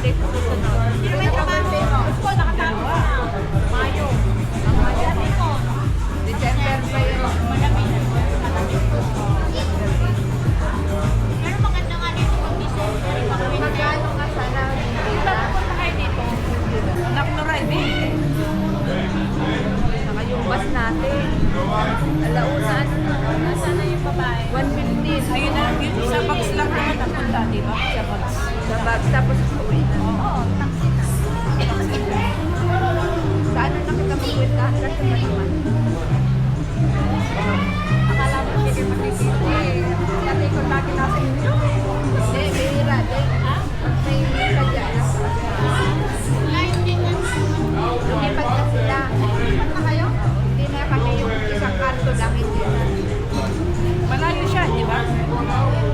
date sa susunod. Sino may trabaho? Gusto, nakatapos na. Mayo. Malamig ko. December pa yun. Malamig. Pero maganda nga dito pag December. Magkano nga sana? Punta kayo dito. Nakno-ride eh. Saka yung bus natin. Alauna, ano na? Nasaan na yung babae? 115. Ayun na, yun, sa box lang naman napunta, di ba? Sa box. Sa bags, tapos uwi na. Oo, taxi na. Saan na nakita mo kwenta? Kasi naman.